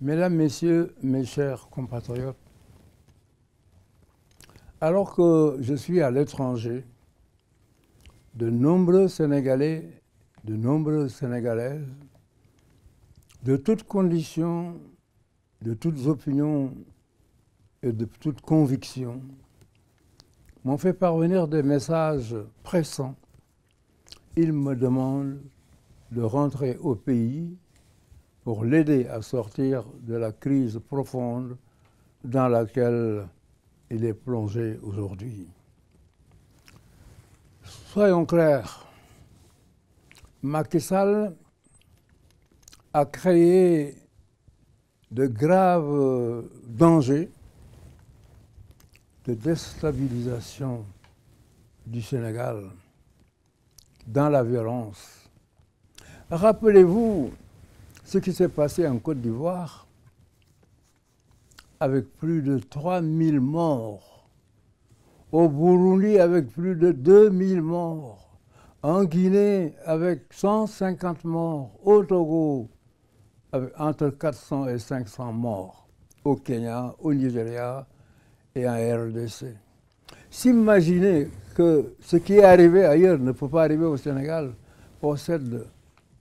Mesdames, Messieurs, mes chers compatriotes, alors que je suis à l'étranger, de nombreux Sénégalais, de nombreuses Sénégalaises, de toutes conditions, de toutes opinions et de toutes convictions, m'ont fait parvenir des messages pressants. Ils me demandent de rentrer au pays pour l'aider à sortir de la crise profonde dans laquelle il est plongé aujourd'hui. Soyons clairs, Macky Sall a créé de graves dangers de déstabilisation du Sénégal dans la violence. Rappelez-vous ce qui s'est passé en Côte d'Ivoire avec plus de 3000 morts, au Burundi avec plus de 2000 morts, en Guinée avec 150 morts, au Togo avec entre 400 et 500 morts, au Kenya, au Nigeria et en RDC. S'imaginer que ce qui est arrivé ailleurs ne peut pas arriver au Sénégal possède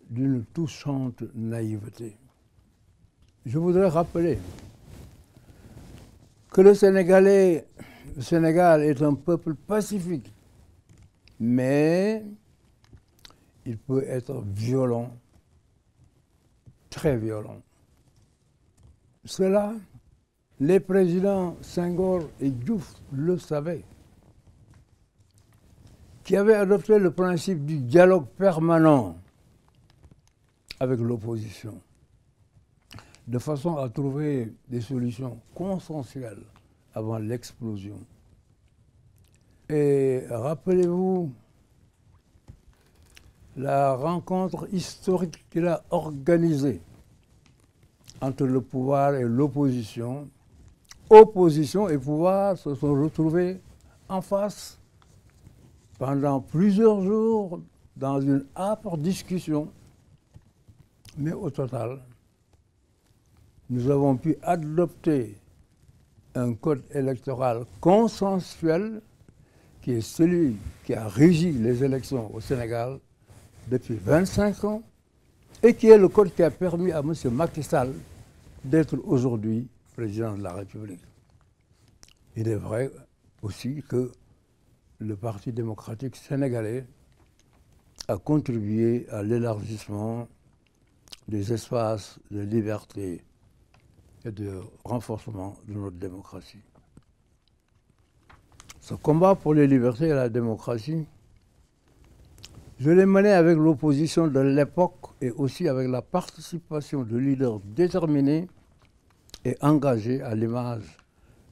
d'une touchante naïveté. Je voudrais rappeler que le Sénégal est un peuple pacifique, mais il peut être violent, très violent. Cela, les présidents Senghor et Diouf le savaient, qui avaient adopté le principe du dialogue permanent avec l'opposition, de façon à trouver des solutions consensuelles avant l'explosion. Et rappelez-vous la rencontre historique qu'il a organisée entre le pouvoir et l'opposition. Opposition et pouvoir se sont retrouvés en face pendant plusieurs jours dans une âpre discussion. Mais au total, nous avons pu adopter un code électoral consensuel qui est celui qui a régi les élections au Sénégal depuis 25 ans et qui est le code qui a permis à M. Macky Sall d'être aujourd'hui président de la République. Il est vrai aussi que le Parti démocratique sénégalais a contribué à l'élargissement des espaces de liberté et de renforcement de notre démocratie. Ce combat pour les libertés et la démocratie, je l'ai mené avec l'opposition de l'époque et aussi avec la participation de leaders déterminés et engagés à l'image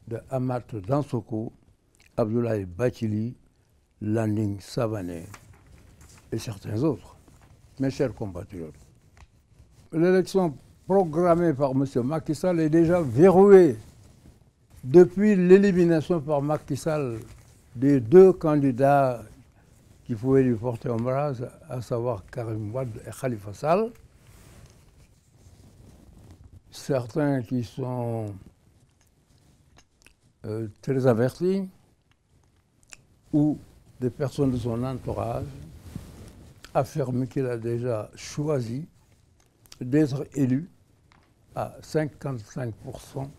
de Amath Dansokho, Abdoulaye Bathily, Landing Savané et certains autres. Mes chers compatriotes, l'élection programmée par M. Macky Sall est déjà verrouillée depuis l'élimination par Macky Sall des deux candidats qui pouvaient lui porter ombrage, à savoir Karim Wade et Khalifa Sall. Certains qui sont très avertis ou des personnes de son entourage affirment qu'il a déjà choisi d'être élu à 55%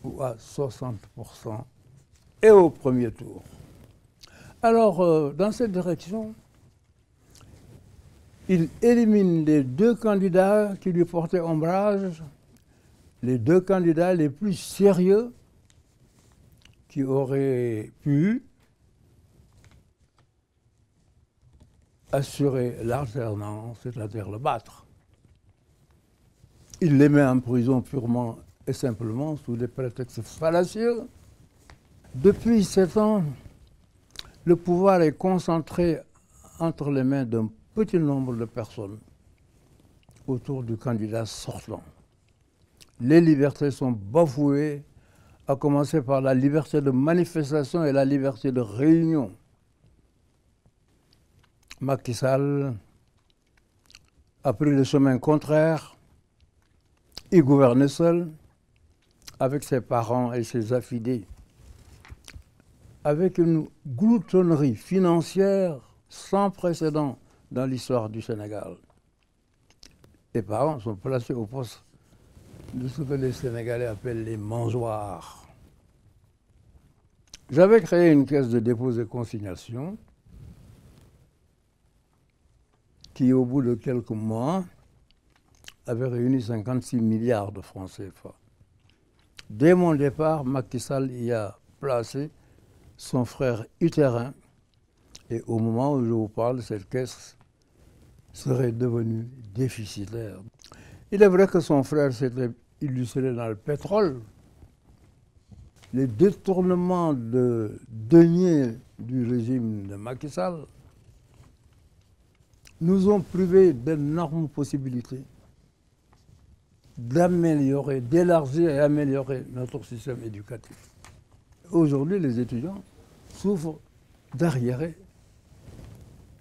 ou à 60% et au premier tour. Alors, dans cette direction, il élimine les deux candidats qui lui portaient ombrage, les deux candidats les plus sérieux qui auraient pu assurer l'alternance, c'est-à-dire le battre. Il les met en prison purement et simplement sous des prétextes fallacieux. Depuis 7 ans, le pouvoir est concentré entre les mains d'un petit nombre de personnes autour du candidat sortant. Les libertés sont bafouées, à commencer par la liberté de manifestation et la liberté de réunion. Macky Sall a pris le chemin contraire. Il gouvernait seul, avec ses parents et ses affidés, avec une gloutonnerie financière sans précédent dans l'histoire du Sénégal. Les parents sont placés au poste de ce que les Sénégalais appellent les mangeoires. J'avais créé une caisse de dépôt et consignation qui, au bout de quelques mois, avait réuni 56 milliards de francs CFA. Dès mon départ, Macky Sall y a placé son frère utérin et au moment où je vous parle, cette caisse serait devenue déficitaire. Il est vrai que son frère s'était illustré dans le pétrole. Les détournements de deniers du régime de Macky Sall nous ont privés d'énormes possibilités d'améliorer, d'élargir et améliorer notre système éducatif. Aujourd'hui, les étudiants souffrent d'arriérés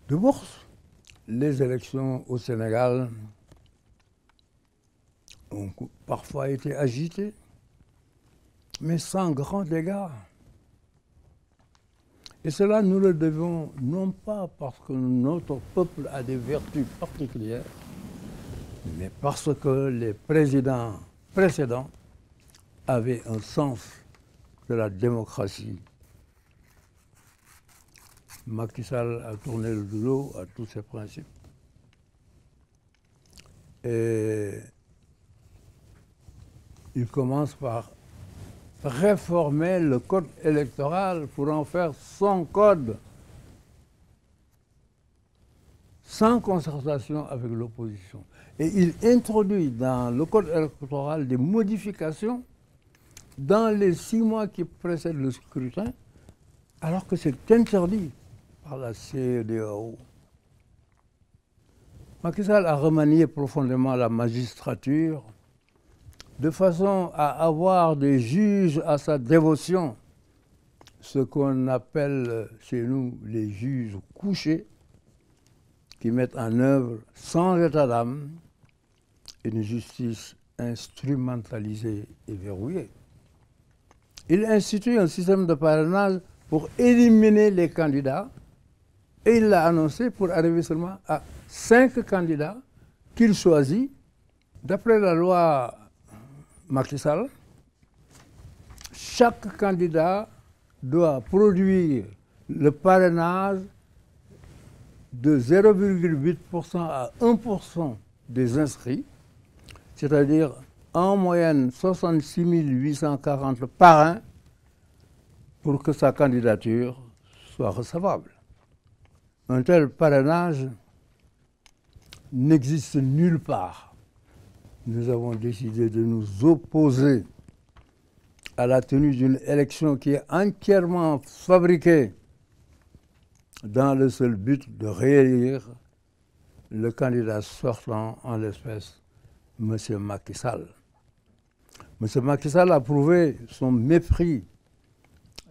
de bourse. Les élections au Sénégal ont parfois été agitées, mais sans grands dégâts. Et cela, nous le devons non pas parce que notre peuple a des vertus particulières, mais parce que les présidents précédents avaient un sens de la démocratie. Macky Sall a tourné le dos à tous ces principes. Et il commence par réformer le code électoral pour en faire son code, sans concertation avec l'opposition. Et il introduit dans le code électoral des modifications dans les 6 mois qui précèdent le scrutin, alors que c'est interdit par la CEDEAO. Macky Sall a remanié profondément la magistrature de façon à avoir des juges à sa dévotion, ce qu'on appelle chez nous les juges couchés, qui mettent en œuvre sans état d'âme une justice instrumentalisée et verrouillée. Il institue un système de parrainage pour éliminer les candidats et il l'a annoncé pour arriver seulement à 5 candidats qu'il choisit. D'après la loi Macky Sall, chaque candidat doit produire le parrainage de 0,8% à 1% des inscrits, c'est-à-dire en moyenne 66 840 parrains pour que sa candidature soit recevable. Un tel parrainage n'existe nulle part. Nous avons décidé de nous opposer à la tenue d'une élection qui est entièrement fabriquée dans le seul but de réélire le candidat sortant, en l'espèce, M. Macky Sall. M. Macky Sall a prouvé son mépris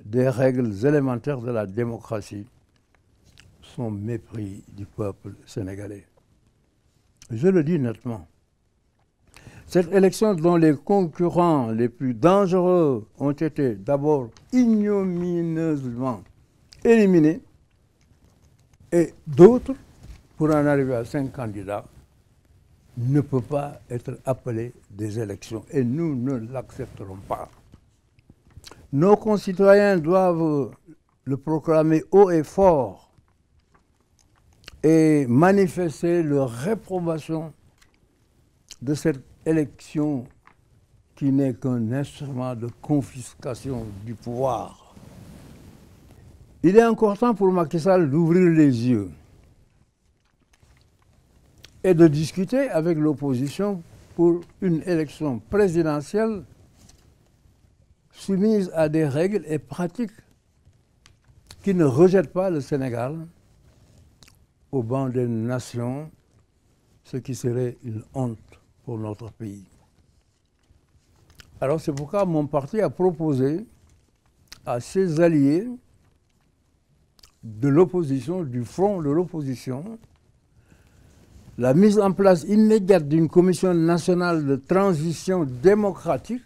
des règles élémentaires de la démocratie, son mépris du peuple sénégalais. Je le dis nettement. Cette élection dont les concurrents les plus dangereux ont été d'abord ignominieusement éliminés et d'autres, pour en arriver à 5 candidats, ne peut pas être appelée des élections et nous ne l'accepterons pas. Nos concitoyens doivent le proclamer haut et fort et manifester leur réprobation de cette élection qui n'est qu'un instrument de confiscation du pouvoir. Il est encore temps pour Macky Sall d'ouvrir les yeux et de discuter avec l'opposition pour une élection présidentielle soumise à des règles et pratiques qui ne rejettent pas le Sénégal au banc des nations, ce qui serait une honte pour notre pays. Alors c'est pourquoi mon parti a proposé à ses alliés de l'opposition, du front de l'opposition, la mise en place immédiate d'une commission nationale de transition démocratique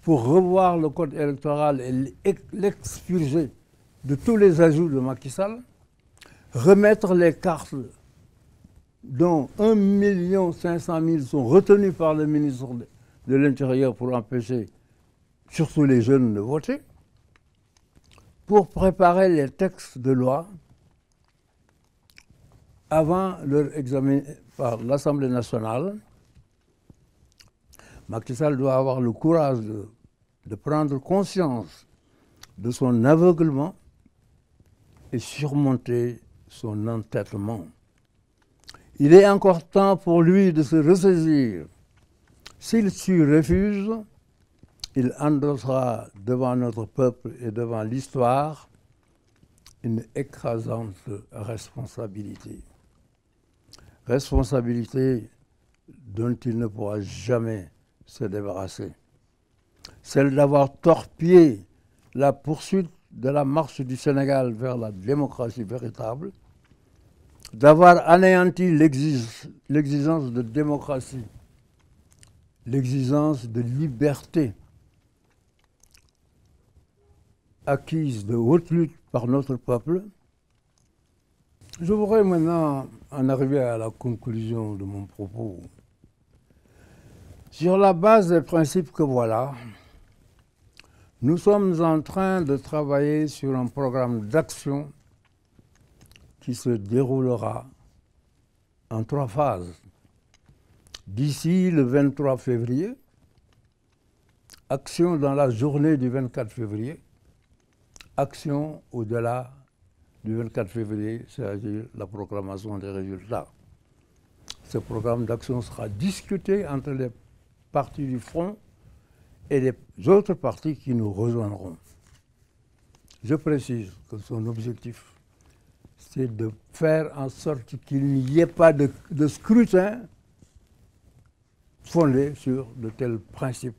pour revoir le code électoral et l'expurger de tous les ajouts de Macky Sall, remettre les cartes dont 1 500 000 sont retenues par le ministre de l'Intérieur pour empêcher surtout les jeunes de voter, pour préparer les textes de loi avant leur examen par l'Assemblée nationale. Macky Sall doit avoir le courage de prendre conscience de son aveuglement et surmonter son entêtement. Il est encore temps pour lui de se ressaisir. S'il s'y refuse, il endossera devant notre peuple et devant l'histoire une écrasante responsabilité. Responsabilité dont il ne pourra jamais se débarrasser. Celle d'avoir torpillé la poursuite de la marche du Sénégal vers la démocratie véritable, d'avoir anéanti l'exigence de démocratie, l'exigence de liberté acquise de haute lutte par notre peuple. Je voudrais maintenant en arriver à la conclusion de mon propos. Sur la base des principes que voilà, nous sommes en train de travailler sur un programme d'action qui se déroulera en 3 phases. D'ici le 23 février, action dans la journée du 24 février, action au-delà du 24 février, c'est-à-dire la proclamation des résultats. Ce programme d'action sera discuté entre les partis du Front et les autres partis qui nous rejoindront. Je précise que son objectif, c'est de faire en sorte qu'il n'y ait pas de scrutin fondé sur de tels principes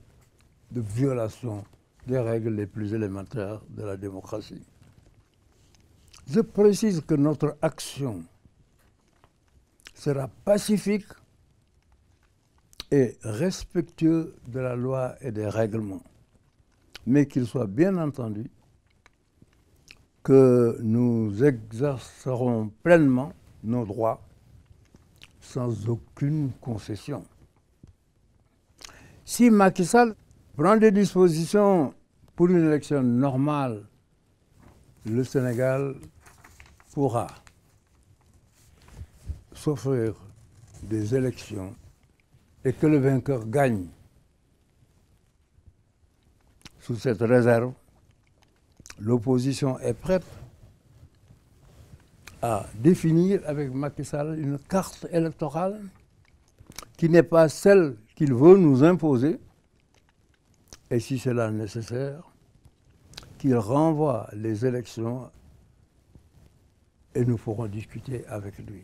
de violation des règles les plus élémentaires de la démocratie. Je précise que notre action sera pacifique et respectueux de la loi et des règlements, mais qu'il soit bien entendu que nous exercerons pleinement nos droits sans aucune concession. Si Macky Sall prend des dispositions pour une élection normale, le Sénégal pourra s'offrir des élections et que le vainqueur gagne. Sous cette réserve, l'opposition est prête à définir avec Macky Sall une carte électorale qui n'est pas celle qu'il veut nous imposer, et si cela est nécessaire, qu'il renvoie les élections et nous pourrons discuter avec lui.